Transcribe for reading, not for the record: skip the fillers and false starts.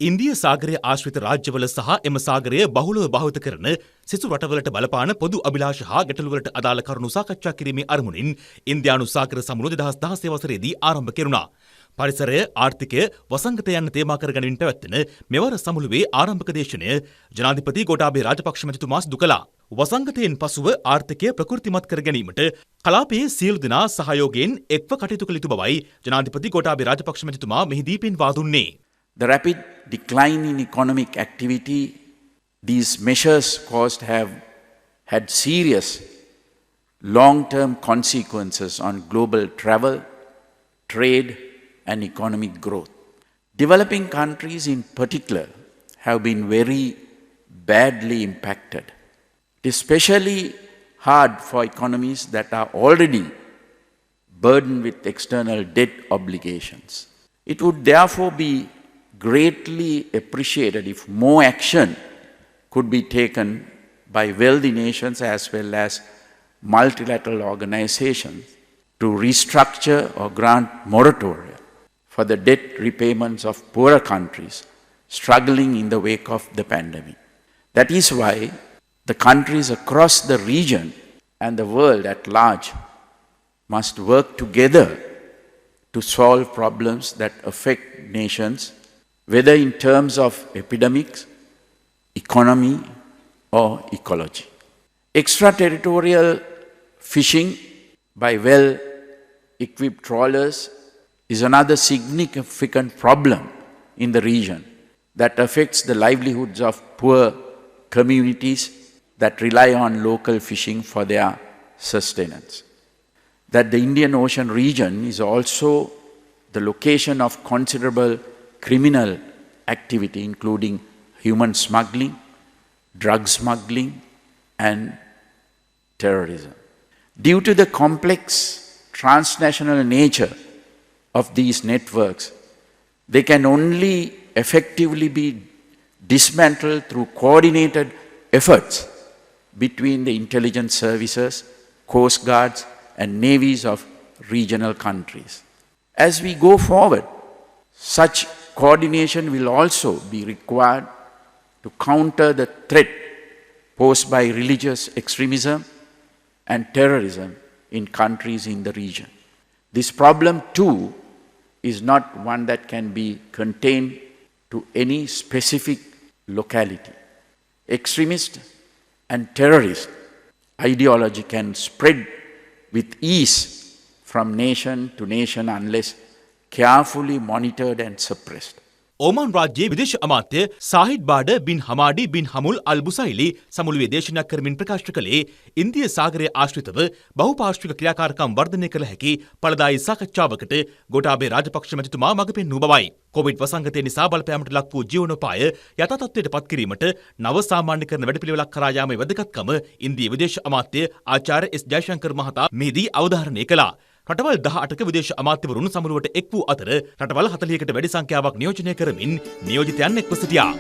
ඉන්දිය සාගරය ආශ්‍රිත රාජ්‍යවල සහ එම සාගරය බහුලව භාවිත කරන සෙසු රටවලට බලපාන පොදු අභිලාෂ හා ගැටලුවලට අදාළ කරුණු සාකච්ඡා කිරීමේ අරමුණින් ඉන්දියානු සාගර සමුළුව 2016 වසරේදී ආරම්භ කෙරුණා. පරිසරය, ආර්ථිකය, වසංගත යන තේමා කරගනිමින් පැවැත්වෙන මෙවර සමුළුවේ ආරම්භක දේශනය ජනාධිපති ගෝඨාභය රාජපක්ෂ මැතිතුමා සිදු කළා. වසංගතයෙන් පසුව ආර්ථිකය ප්‍රකෘතිමත් කර ගැනීමට කලාපයේ සියලු දෙනා සහයෝගයෙන් එක්ව කටයුතු කළ යුතු බවයි ජනාධිපති ගෝඨාභය රාජපක්ෂ මැතිතුමා මෙහිදී පෙන්වා දුන්නේ. The rapid decline in economic activity these measures caused have had serious long-term consequences on global travel, trade and economic growth. Developing countries in particular have been very badly impacted. It is especially hard for economies that are already burdened with external debt obligations. It would therefore be greatly appreciated if more action could be taken by wealthy nations as well as multilateral organizations to restructure or grant moratoria for the debt repayments of poorer countries struggling in the wake of the pandemic. That is why the countries across the region and the world at large must work together to solve problems that affect nations, whether in terms of epidemics, economy, or ecology. Extraterritorial fishing by well-equipped trawlers is another significant problem in the region that affects the livelihoods of poor communities that rely on local fishing for their sustenance. That the Indian Ocean region is also the location of considerable criminal activity including human smuggling, drug smuggling and terrorism. Due to the complex transnational nature of these networks, they can only effectively be dismantled through coordinated efforts between the intelligence services, coast guards and navies of regional countries. As we go forward, such coordination will also be required to counter the threat posed by religious extremism and terrorism in countries in the region. This problem too is not one that can be contained to any specific locality. Extremist and terrorist ideology can spread with ease from nation to nation unless carefully monitored and suppressed. Oman රාජ්‍යයේ විදේශ අමාත්‍ය සාහිඩ් බාඩ බින් හමාඩි බින් හමුල් අල් බුසයිලි සමුළුවේ දේශනා කරමින් ප්‍රකාශ කළේ ඉන්දිය සාගරය ආශ්‍රිතව බහුපාර්ශ්වික ක්‍රියාකාරකම් වර්ධනය කළ හැකි ඵලදායී සාකච්ඡාවකට ගෝඨාභය රාජපක්ෂ මැතිතුමා මඟ පෙන්වූ බවයි. කොවිඩ් වසංගතය නිසා බලපෑමට ලක් වූ ජීවනෝපාය යථා තත්ත්වයට පත් කිරීමට නව සාමාන්‍යකරණ වැඩපිළිවෙලක් කරා යාමේ වැදගත්කම ඉන්දිය විදේශ අමාත්‍ය ආචාර්ය එස් ජයශංකර් මහතා මෙහිදී අවධාරණය කළා. රටවල් 18ක විදේශ අමාත්‍යවරුන් සමුළුවට එක් වූ අතර රටවල් 40කට වැඩි සංඛ්‍යාවක් නියෝජනය කරමින් නියෝජිතයන් එක්ව සිටියා.